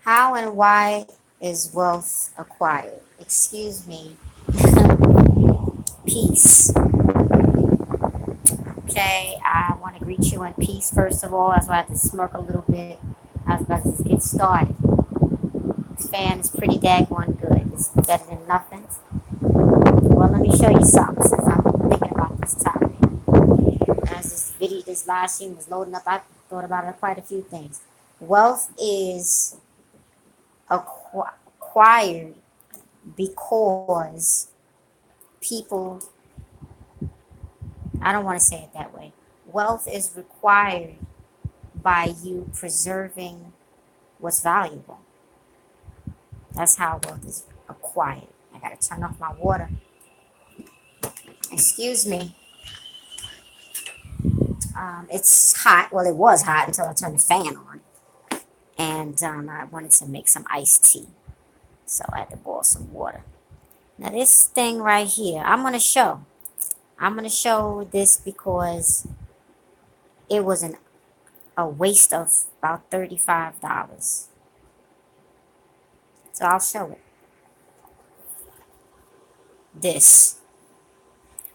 How and why is wealth acquired? Excuse me. Peace. Okay, I want to greet you in peace first of all. That's why I have to smirk a little bit. I was about to just get started. This fan is pretty daggone good. It's better than nothing. Well, let me show you something since I'm thinking about this topic. As this live stream was loading up, I thought about it, quite a few things. Wealth is acquired because people, I don't want to say it that way. Wealth is required by you preserving what's valuable. That's how wealth is acquired. I gotta turn off my water. Excuse me. It's hot. Well, it was hot until I turned the fan on. And I wanted to make some iced tea. So I had to boil some water. Now this thing right here, I'm going to show. I'm going to show this because it was a waste of about $35. So I'll show it. This.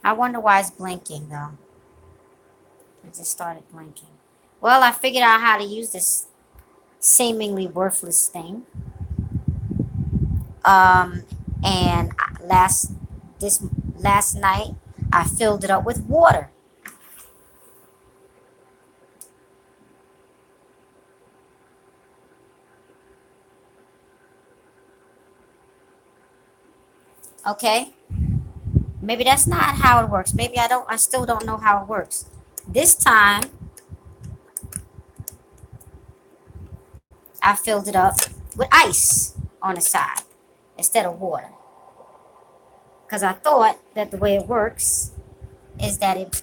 I wonder why it's blinking though. It just started blinking. Well, I figured out how to use this seemingly worthless thing. And last night I filled it up with water. Okay? Maybe that's not how it works. Maybe I still don't know how it works. This time I filled it up with ice on the side instead of water. Because I thought that the way it works is that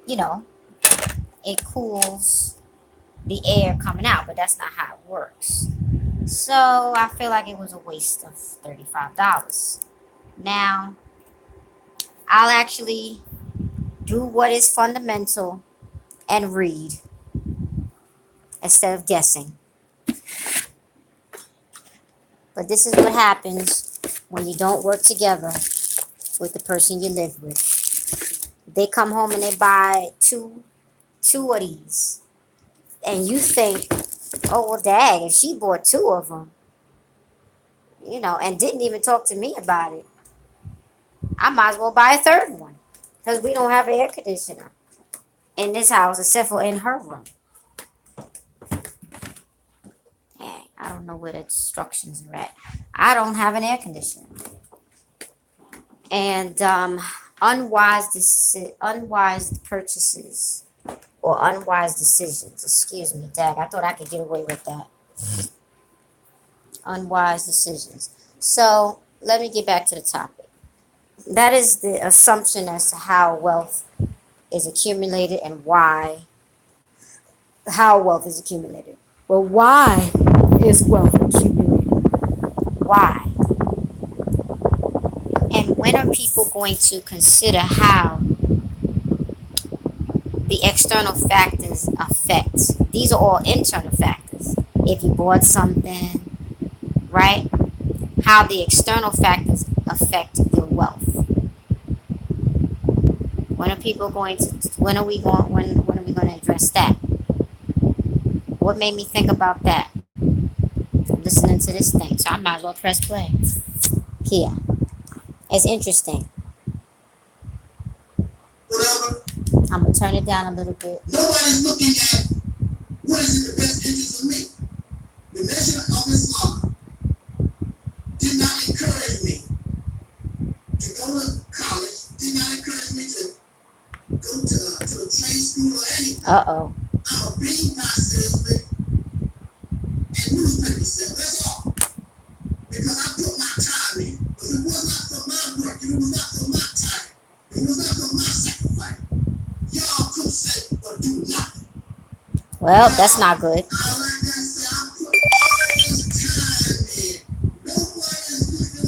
you know, it cools the air coming out, but that's not how it works. So I feel like it was a waste of $35. Now, I'll actually do what is fundamental and read instead of guessing. But this is what happens when you don't work together with the person you live with. They come home and they buy two of these. And you think, oh, well, dang, if she bought two of them, and didn't even talk to me about it, I might as well buy a third one. Because we don't have an air conditioner in this house except for in her room. Dang, I don't know where the instructions are at. I don't have an air conditioner. And unwise purchases or unwise decisions. Excuse me, Dad. I thought I could get away with that. Unwise decisions. So let me get back to the topic. That is the assumption as to how wealth is accumulated and how wealth is accumulated. Well, why is wealth accumulated? Why? And when are people going to consider how the external factors affect? These are all internal factors. If you bought something, right? How the external factors affect your wealth. When are we going to address that? What made me think about that? I'm listening to this thing, so I might as well press play. Here. It's interesting. I'm going to turn it down a little bit. Nobody's looking at what is in the best interest of me. The nation of Islam did not encourage me to go to college, did not encourage me to go to a trade school or anything. Uh-oh. I'm a bean salesman and newspaper salesman. That's all. Because I put my time in. But it was not for my work. It was not for my time. It was not for my sacrifice. Y'all could say or do nothing. Well, that's not good.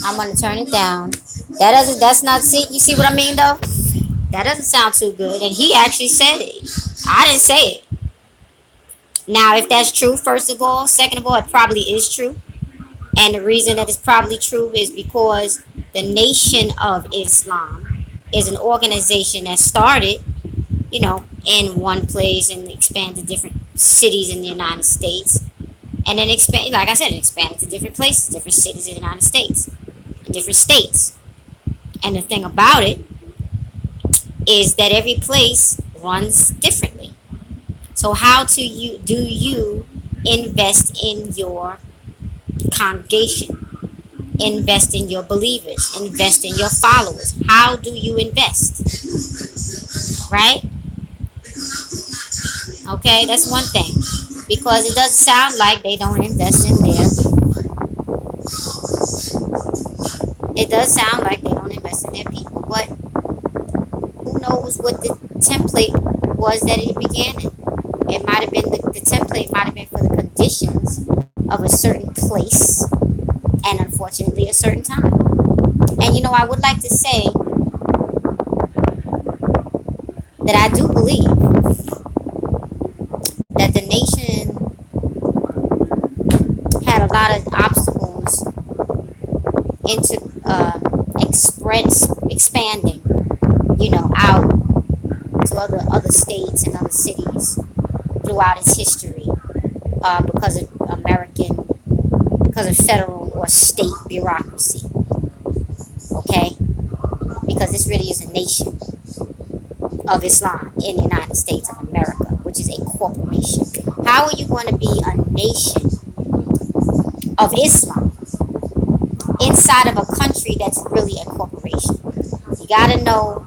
I'm going to turn it down. You see what I mean though? That doesn't sound too good. And he actually said it. I didn't say it. Now, if that's true, first of all, second of all, it probably is true. And the reason that it's probably true is because the Nation of Islam is an organization that started, in one place and expanded to different cities in the United States. And then expand, like I said, it expanded to different places, different cities in the United States, and different states. And the thing about it is that every place runs differently. So do you invest in your congregation? Invest in your believers, invest in your followers. How do you invest? Right? Okay, that's one thing. Because it does sound like they don't invest in it does sound like they don't invest in their people. But who knows what the template was that it began in? It might have been the template might have been for the conditions of a certain place and unfortunately a certain time. And I would like to say that I do believe that the nation had a lot of obstacles into expanding, out to other states and other cities throughout its history, because of because of federal or state bureaucracy. Okay, because this really is a nation of Islam in the United States of America, which is a corporation. How are you going to be a nation of Islam inside of a country that's really a corporation? You gotta know.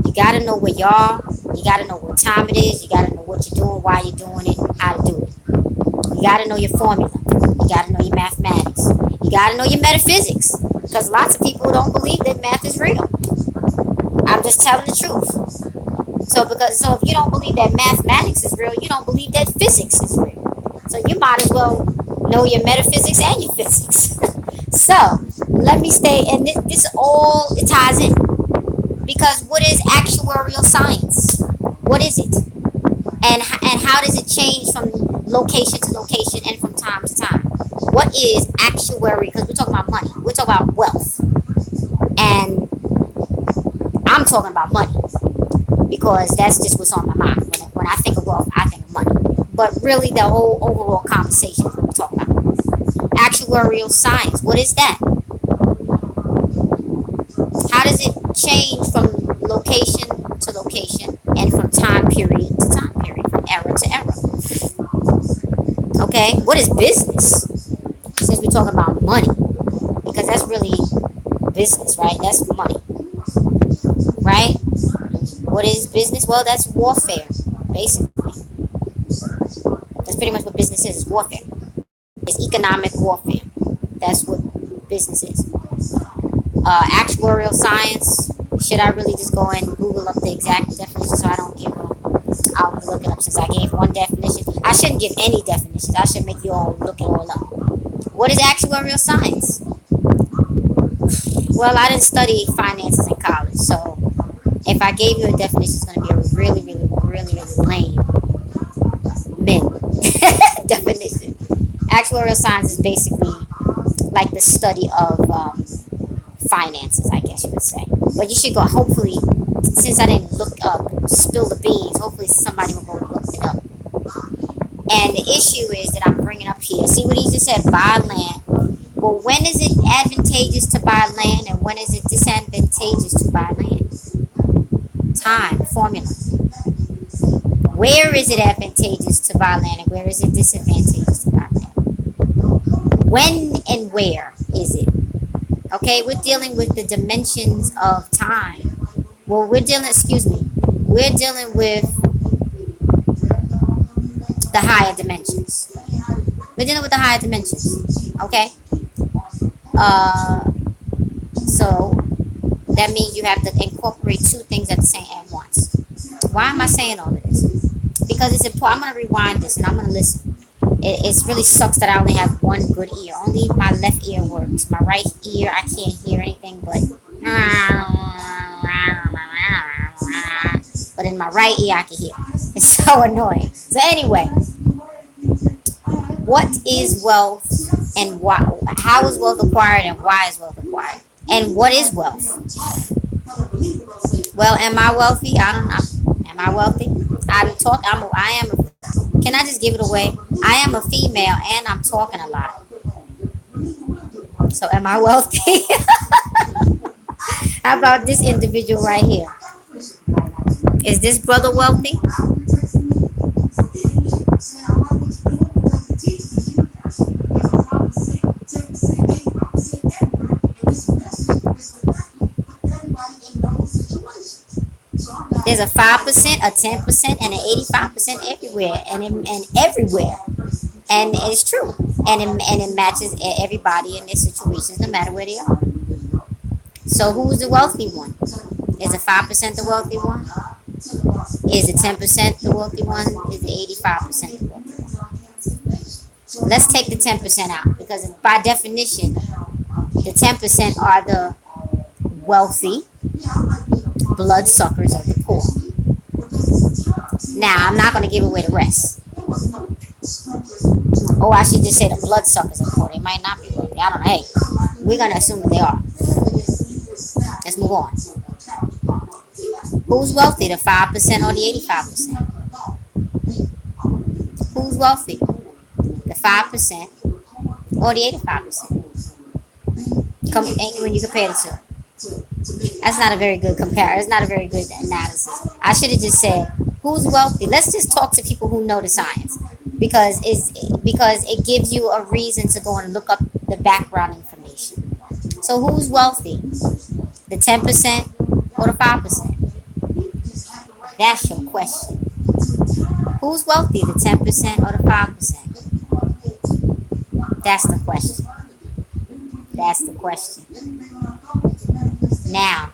You gotta know where you are. You gotta know what time it is. You gotta know what you're doing, why you're doing it, how to do it. You gotta know your formula. You gotta know your mathematics. You gotta know your metaphysics. Because lots of people don't believe that math is real. I'm just telling the truth. So if you don't believe that mathematics is real, you don't believe that physics is real. So you might as well know your metaphysics and your physics. So let me stay, and this all it ties in. Because what is actuarial science? What is it? And how does it change from location to location and from time to time? What is actuary? Because we're talking about money. We're talking about wealth. And I'm talking about money because that's just what's on my mind. When I think of wealth, I think of money. But really, the whole overall conversation is what we're talking about. Actuarial science. What is that? How does it change from location to location and from time period to time period, from era to era? Okay, what is business? Since we're talking about money, because that's really business, right? That's money, right? What is business? Well, that's warfare, basically. That's pretty much what business is. It's warfare. It's economic warfare. That's what business is. Actuarial science. Should I really just go and Google up the exact definition so I don't give a... I'll look it up since I gave one definition. I shouldn't give any definitions. I should make you all look it all up. What is actuarial science? Well, I didn't study finances in college, so if I gave you a definition, it's going to be a really, really, really, really lame min definition. Actuarial science is basically like the study of finances, I guess you would say. But you should go, hopefully, since I didn't spill the beans, hopefully somebody will go look it up. And the issue is that I'm bringing up here. See what he just said, buy land. Well, when is it advantageous to buy land and when is it disadvantageous to buy land? Time, formula. Where is it advantageous to buy land and where is it disadvantageous to buy land? When and where is it? Okay, we're dealing with the dimensions of time. Well, we're dealing with the higher dimensions. We're dealing with the higher dimensions. Okay? So that means you have to incorporate two things at the same at once. Why am I saying all of this? Because it's important. I'm going to rewind this and I'm going to listen. It really sucks that I only have one good ear. Only my left ear works. My right ear, I can't hear anything but in my right ear, I can hear. It's so annoying. So anyway, what is wealth and why? How is wealth acquired and why is wealth acquired? And what is wealth? Well, am I wealthy? I don't know. Am I wealthy? I talk. I am. Can I just give it away? I am a female and I'm talking a lot. So am I wealthy? How about this individual right here? Is this brother wealthy? There's a 5%, a 10%, and an 85% everywhere, and everywhere, and it's true, and it matches everybody in their situations, no matter where they are. So who's the wealthy one? Is the 5% the wealthy one? Is the 10% the wealthy one? Is the 85% the wealthy one? Let's take the 10% out because by definition, the 10% are the wealthy bloodsuckers of the poor. Now, I'm not going to give away the rest. Oh, I should just say the bloodsuckers of the poor. They might not be wealthy. I don't know. Hey, we're going to assume that they are. Let's move on. Who's wealthy, the 5% or the 85%? Who's wealthy, the 5% or the 85%? When you compare the two. That's not a very good comparison. It's not a very good analysis. I should have just said, who's wealthy? Let's just talk to people who know the science. Because it gives you a reason to go and look up the background information. So who's wealthy? The 10% or the 5%? That's your question. Who's wealthy? The 10% or the 5%? That's the question. That's the question. Now,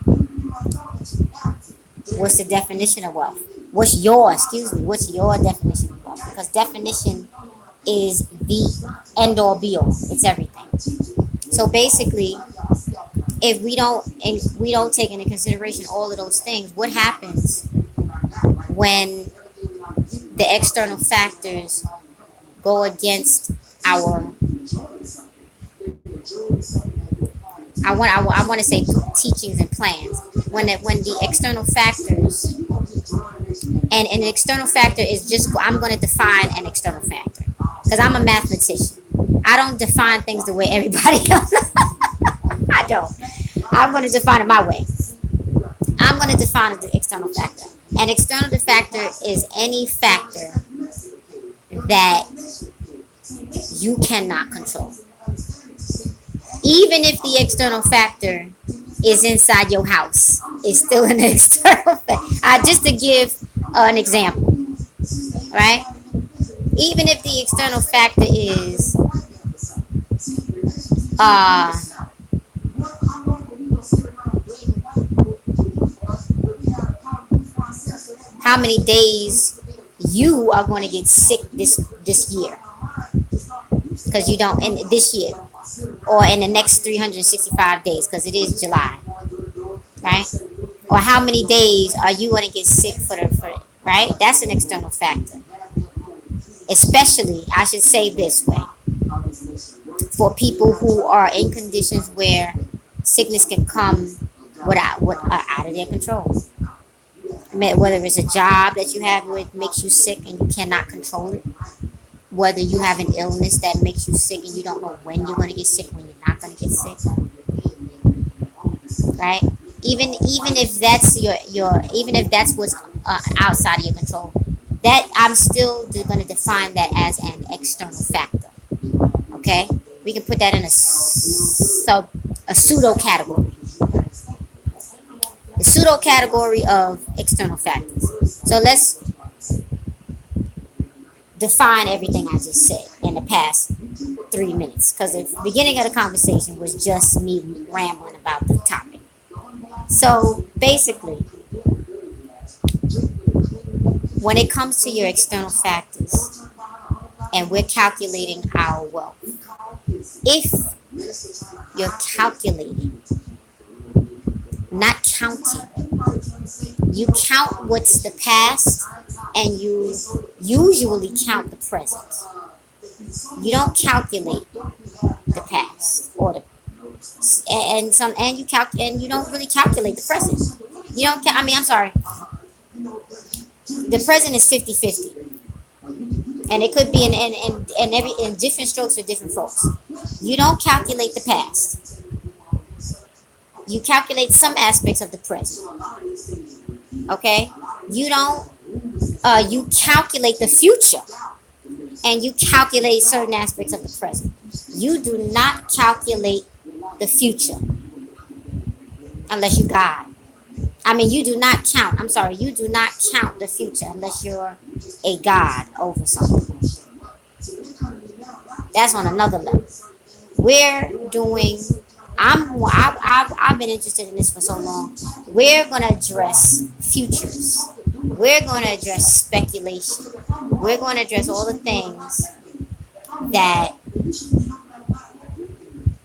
what's the definition of wealth? What's your definition of wealth? Because definition is the end all be all. It's everything. So basically, if we don't take into consideration all of those things, what happens when the external factors go against our I want to say teachings and plans when the external factors and an external factor is just I'm going to define an external factor because I'm a mathematician. I don't define things the way everybody else. I don't. I'm going to define it my way. I'm going to define the external factor. An external factor is any factor that you cannot control. Even if the external factor is inside your house, it's still an external factor. Just to give an example, right? Even if the external factor is how many days you are going to get sick this year because you don't in this year or in the next 365 days because it is July, right? Or how many days are you going to get sick for right? That's an external factor. Especially, I should say this way, for people who are in conditions where sickness can come out of their control. Whether it's a job that you have where it makes you sick and you cannot control it, whether you have an illness that makes you sick and you don't know when you're going to get sick, when you're not going to get sick, right? Even if that's even if that's what's outside of your control, that I'm still going to define that as an external factor. Okay, we can put that in a pseudo category. The pseudo category of external factors. So let's define everything I just said in the past 3 minutes because the beginning of the conversation was just me rambling about the topic. So basically, when it comes to your external factors and we're calculating our wealth, if you're calculating, not counting, you count what's the past and you usually count the present. You don't calculate the past or the and you and you don't really calculate the present. You don't. I mean, I'm sorry. The present is 50-50, and it could be in different strokes for different folks. You don't calculate the past. You calculate some aspects of the present. Okay. You don't. You calculate the future, and you calculate certain aspects of the present. You do not calculate the future unless you God. I mean, you do not count. I'm sorry, you do not count the future unless you're a God over something. That's on another level. We're doing. I've been interested in this for so long. We're going to address futures. We're going to address speculation. We're going to address all the things that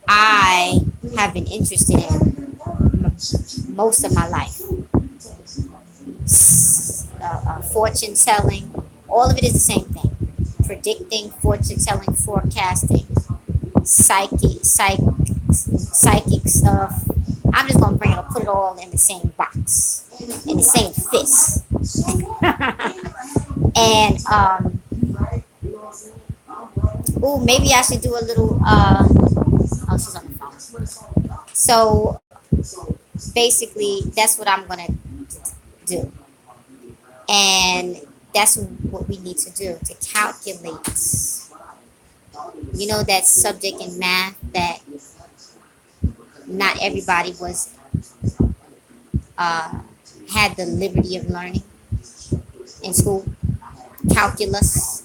I have been interested in most of my life. Fortune telling, all of it is the same thing. Predicting, fortune telling, forecasting, psychic stuff. I'm just gonna put it all in the same box, in the same fist. And oh, maybe I should do a little. Oh, she's on the phone. So basically, that's what I'm gonna do, and that's what we need to do to calculate. You know that subject in math that not everybody was had the liberty of learning in school, calculus.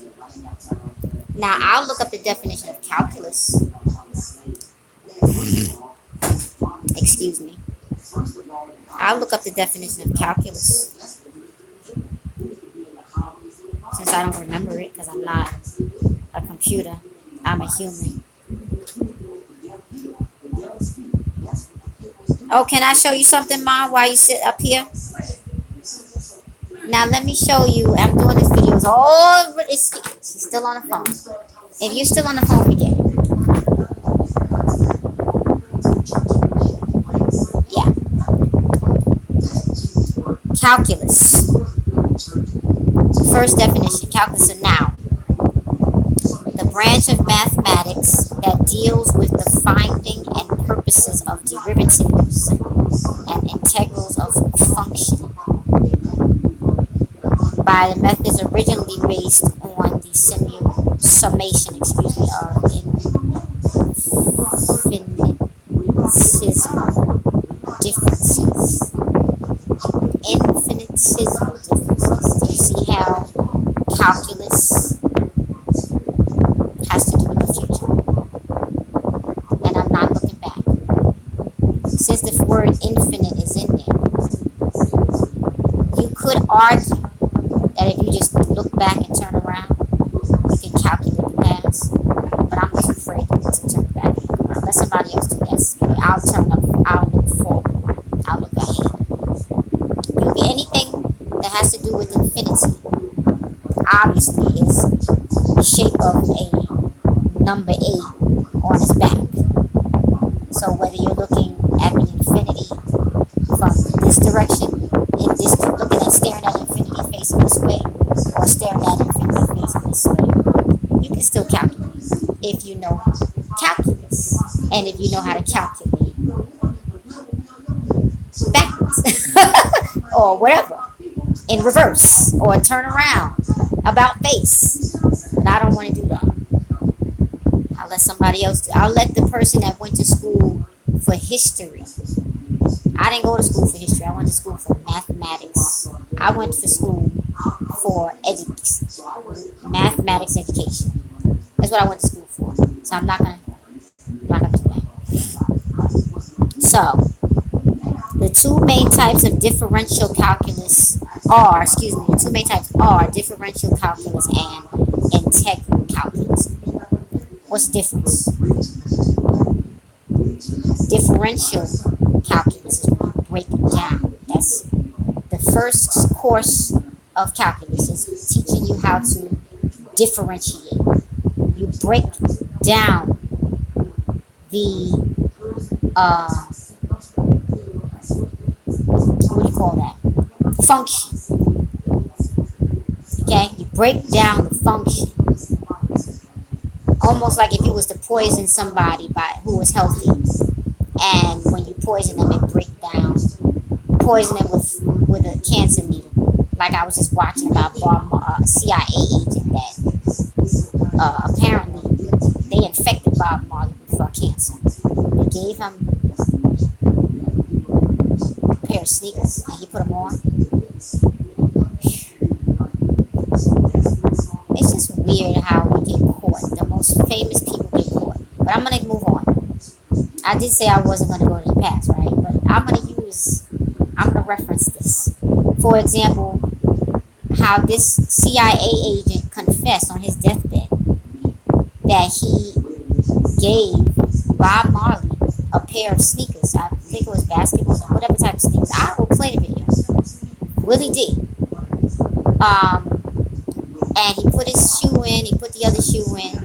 Now I'll look up the definition of calculus. Excuse me. I'll look up the definition of calculus since I don't remember it because I'm not a computer. I'm a human. Oh, can I show you something, Mom, while you sit up here? Now let me show you. I'm doing this video. She's still on the phone. If you're still on the phone, forget it. Yeah. Calculus. First definition. Calculus is a noun. The branch of mathematics that deals with the finding and purposes of derivatives and integrals of function by the methods originally based on the summation, of infinitesimal differences. Infinitesimal differences. Do you see how calculus has to do with the future? And I'm not looking back. Since the word infinite is in there, you could argue that if you just look back and turn around, you can calculate the past. But I'm too afraid to turn back. Let somebody else do that. I'll look forward. I'll look ahead. You get anything that has to do with infinity, obviously is the shape of a number 8 on its back. So whether you're looking at an infinity from this direction, looking at staring at infinity facing this way, or staring at infinity facing this way, you can still calculate if you know calculus, and if you know how to calculate backwards or whatever, in reverse or turn around, about face. But I don't want to do that. I'll let somebody else do. I'll let the person that went to school for history. I didn't go to school for history. I went to school for mathematics. I went to school for mathematics education. That's what I went to school for. So I'm not gonna do that. So the two main types of differential calculus are, the two main types are differential calculus and integral calculus. What's the difference? Differential calculus is when you break it down. That's the first course of calculus, is teaching you how to differentiate. You break down the what do you call that? Function. Okay, you break down the function, almost like if you was to poison somebody who was healthy, and when you poison them, it break down, poison them with a cancer needle. Like I was just watching about a CIA agent that apparently they infected Bob Marley with cancer. They gave him a pair of sneakers and he put them on. It's just weird how we get caught. The most famous people get caught. But I'm gonna move on. I did say I wasn't gonna go to the past, right? But I'm gonna reference this. For example, how this CIA agent confessed on his deathbed that he gave Bob Marley a pair of sneakers. I think it was basketball or whatever type of sneakers. I will play the video. Willie did. And he put his shoe in, he put the other shoe in,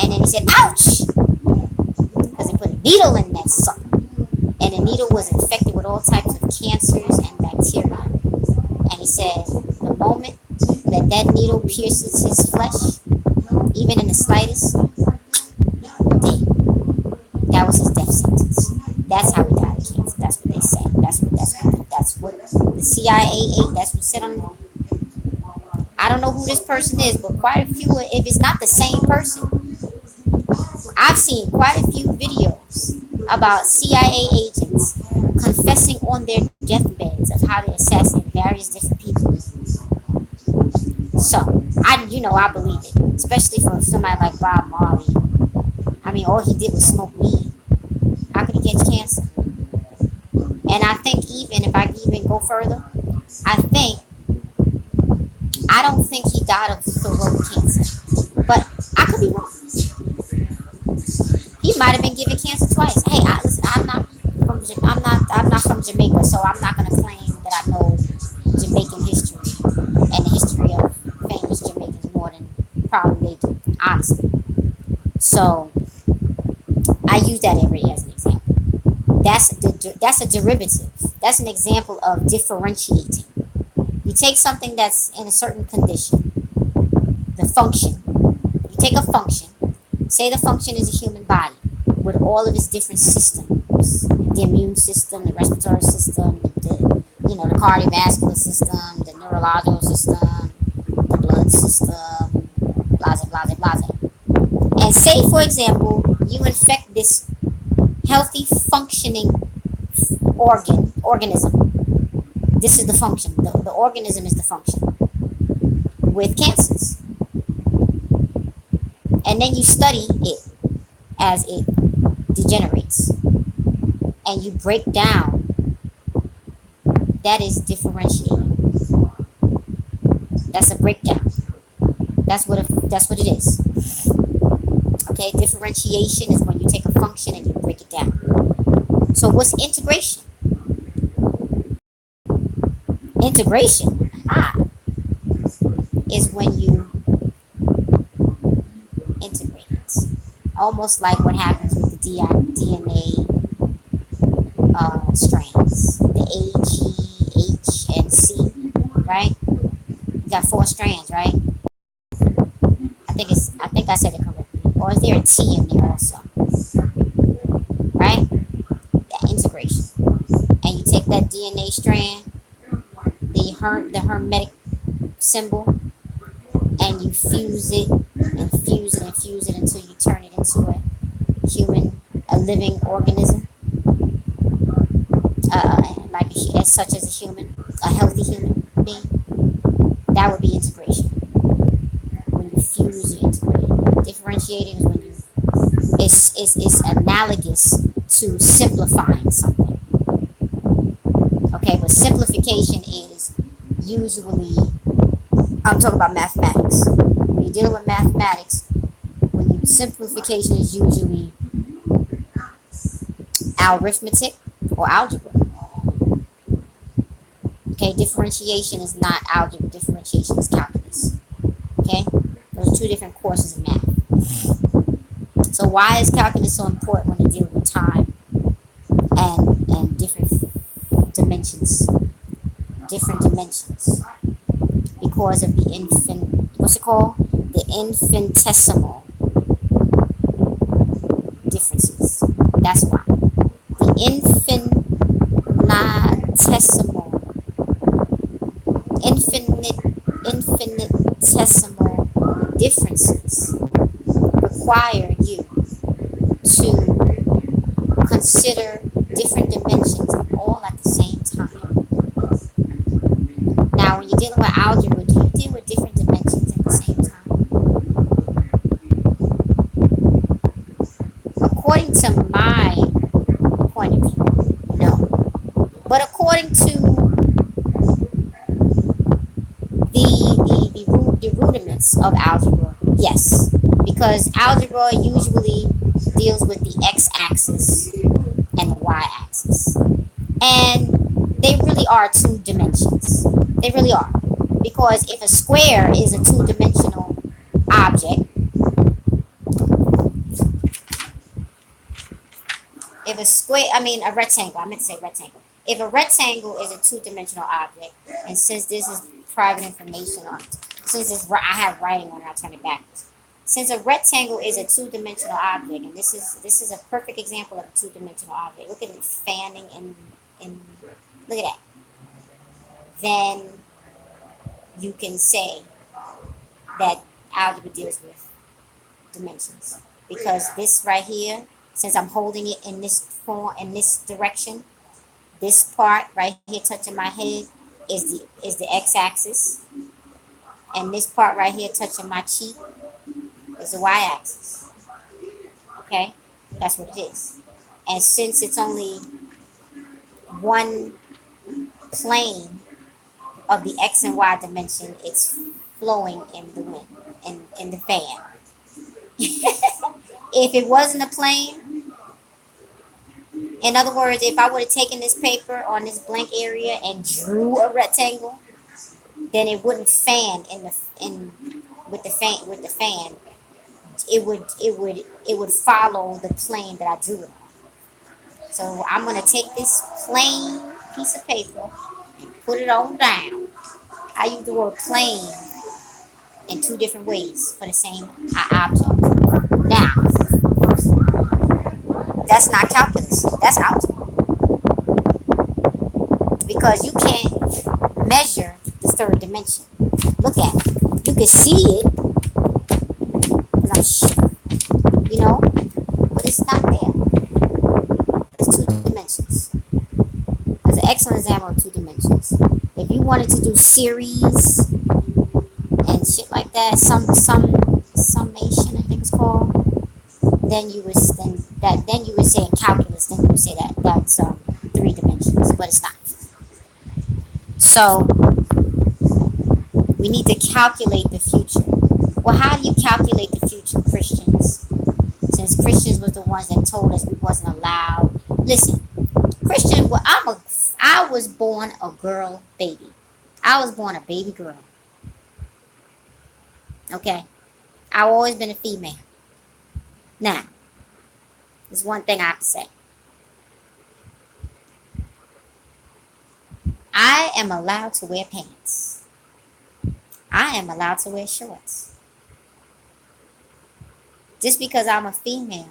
and then he said, ouch! Because he put a needle in that sucker. And the needle was infected with all types of cancers and bacteria. And he said, the moment that needle pierces his flesh, even in the slightest, damn, that was his death sentence. That's how he died of cancer. That's what they said. That's what the CIA, that's what said on the. I don't know who this person is, but quite a few, if it's not the same person, I've seen quite a few videos about CIA agents confessing on their deathbeds of how they assassinated various different people. So, I believe it, especially for somebody like Bob Marley. I mean, all he did was smoke weed. How could he get cancer? And I think even, if I even go further, I don't think he died of throat cancer, but I could be wrong. He might have been given cancer twice. Hey, listen, I'm not from Jamaica, so I'm not gonna claim that I know Jamaican history and the history of famous Jamaicans more than probably they do, honestly. So I use that every as an example. That's a derivative. That's an example of differentiating. You take something that's in a certain condition, the function. You take a function, say the function is a human body with all of its different systems, the immune system, the respiratory system, the cardiovascular system, the neurological system, the blood system, blah, blah, blah, blah. And say, for example, you infect this healthy functioning organism. This is the function. The organism is the function with cancers. And then you study it as it degenerates. And you break down. That is differentiating. That's a breakdown. That's what it is. Okay, differentiation is when you take a function and you break it down. So what's integration? Integration is when you integrate it. Almost like what happens with the DNA strands. The A, G, H, and C, right? You got 4 strands, right? I think I said it correctly. Or is there a T in there also? Right? That integration. And you take that DNA strand, the hermetic symbol, and you fuse it and fuse it and fuse it until you turn it into a living organism, such as a human, a healthy human being. That would be integration. When you fuse, you integrate. Differentiating is when it's analogous to simplifying something. Okay, but simplification is usually, I'm talking about mathematics. When you're dealing with mathematics, simplification is usually arithmetic or algebra. Okay, differentiation is not algebra, differentiation is calculus. Okay, those are 2 different courses in math. So why is calculus so important when you deal with time and dimensions, different dimensions? Because of the what's it called? The infinitesimal differences. That's why. The infinite, infinitesimal differences require you to consider different dimensions all at the same time. Now, when you're dealing with algebra, do you deal with different dimensions at the same time? According to my point of view, no. But according to the rudiments of algebra, yes. Because algebra usually deals with the x-axis and the y-axis. And they really are two dimensions. They really are. Because if a square is a two-dimensional object, if a square, I mean a rectangle, I meant to say rectangle. If a rectangle is a two-dimensional object, and since this is private information on, since it's, I have writing on it, I'll turn it backwards. Since a rectangle is a two-dimensional object, and this is a perfect example of a two-dimensional object. Look at it fanning in look at that. Then you can say that algebra deals with dimensions because this right here, since I'm holding it in this form in this direction, this part right here touching my head is the x-axis, and this part right here touching my cheek is the y-axis. Okay, that's what it is. And since it's only one plane of the x and y dimension, it's flowing in the wind, in the fan. If it wasn't a plane, in other words, if I would have taken this paper on this blank area and drew a rectangle, then it wouldn't fan in with the fan. It would follow the plane that I drew it on. So I'm gonna take this plain piece of paper and put it on down. I use the word plane in two different ways for the same object. Now, that's not calculus. That's algebra because you can't measure the third dimension. Look at it. You can see it, you know, but it's not there. It's two dimensions. That's an excellent example of two dimensions. If you wanted to do series and shit like that, some summation I think it's called, then you would say in calculus, then you would say that that's three dimensions, but it's not. So we need to calculate the future. Well, how do you calculate the future, Christians? Since Christians was the ones that told us we wasn't allowed. Listen, Christian, well, I was born a girl baby. I was born a baby girl. Okay, I've always been a female. Now, there's one thing I have to say. I am allowed to wear pants. I am allowed to wear shorts. Just because I'm a female,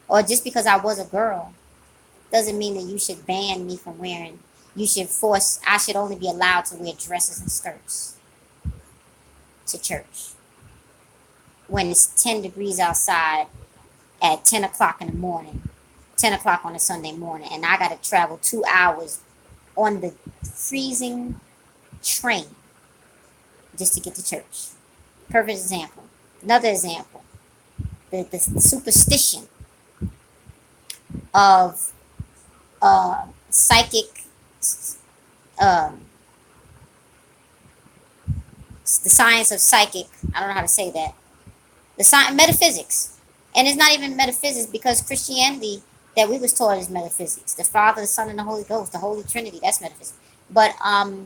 or just because I was a girl, doesn't mean that you should ban me from wearing. I should only be allowed to wear dresses and skirts to church when it's 10 degrees outside at 10 o'clock in the morning, 10 o'clock on a Sunday morning, and I got to travel 2 hours on the freezing train just to get to church. Perfect example. Another example, the superstition of psychic, um, the science of psychic, I don't know how to say that, the science, metaphysics. And it's not even metaphysics because Christianity that we was taught is metaphysics. The Father, the Son, and the Holy Ghost, the Holy Trinity, that's metaphysics. But I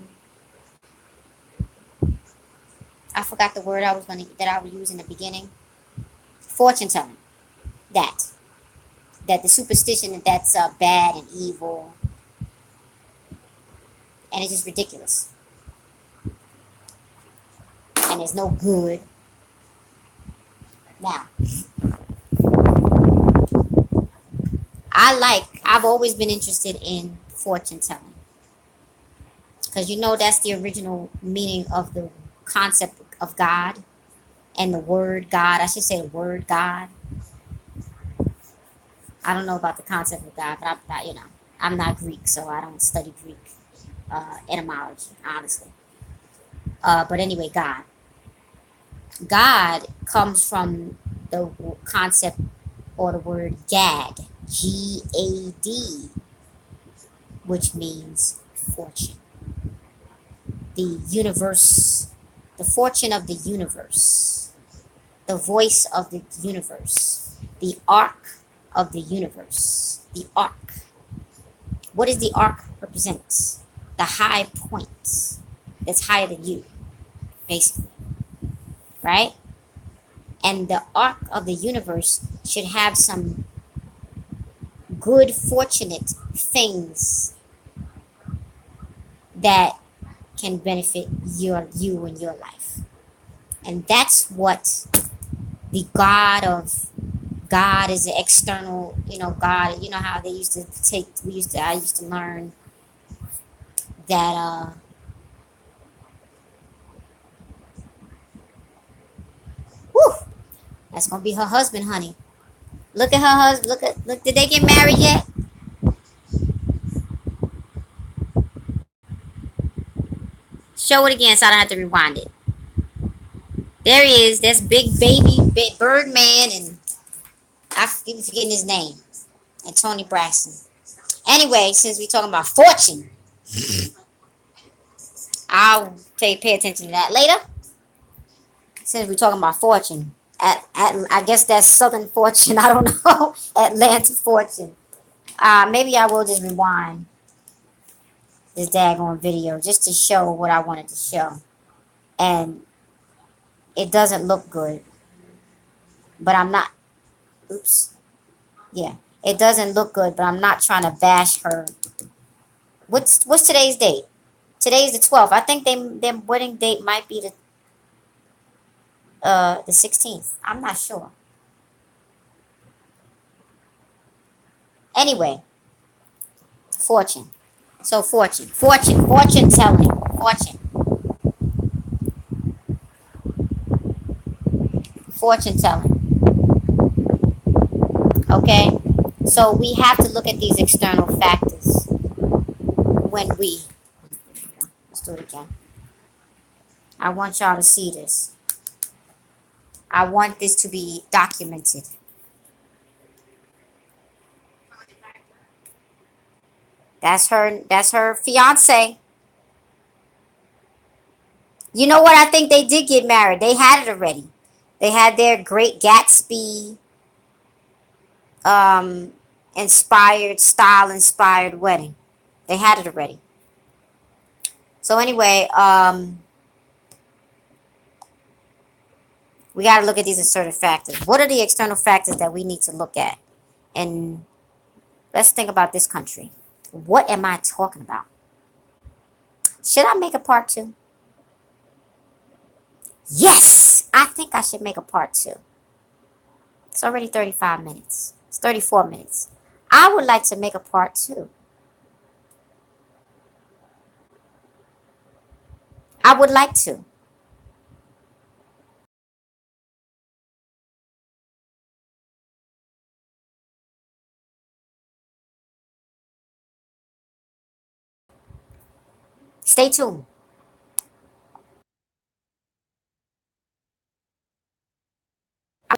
forgot the word that I would use in the beginning. Fortune telling. that that the superstition that that's bad and evil, and it's just ridiculous, and there's no good. Now, I've always been interested in fortune telling because you know that's the original meaning of the concept of God and the word God. I should say the word God. I don't know about the concept of God, but I'm not, I'm not Greek, so I don't study Greek etymology, honestly. But anyway, God. God comes from the concept or the word Gad, Gad, which means fortune. The universe, the fortune of the universe, the voice of the universe, the arc of the universe, the arc. What does the arc represent? The high point that's higher than you, basically, right? And the arc of the universe should have some good, fortunate things that can benefit you and your life. And that's what the God is the external, God, you know how they used to I used to learn that whew, that's gonna be her husband, honey. Look at her husband. Look, did they get married yet? Show it again so I don't have to rewind it. There he is. That's big baby Birdman, and I keep forgetting his name. And Tony Braxton. Anyway, since we're talking about fortune, I'll pay attention to that later. Since we're talking about fortune, I guess that's Southern Fortune. I don't know. Atlantic Fortune. Maybe I will just rewind this daggone video just to show what I wanted to show. And it doesn't look good, but I'm not. Oops. Yeah, it doesn't look good, but I'm not trying to bash her. What's today's date? Today's the 12th. I think their wedding date might be the 16th. I'm not sure. Anyway, fortune. So fortune telling, fortune telling. Okay, so we have to look at these external factors when we. Let's do it again. I want y'all to see this. I want this to be documented. That's her. That's her fiance. You know what? I think they did get married. They had it already. They had their Great Gatsby um, inspired wedding. They had it already. So anyway, we got to look at these assertive factors. What are the external factors that we need to look at? And let's think about this country. What am I talking about? Should I make a part two? Yes, I think I should make a part two. It's already 35 minutes. It's 34 minutes. I would like to make a part two. I would like to. Stay tuned.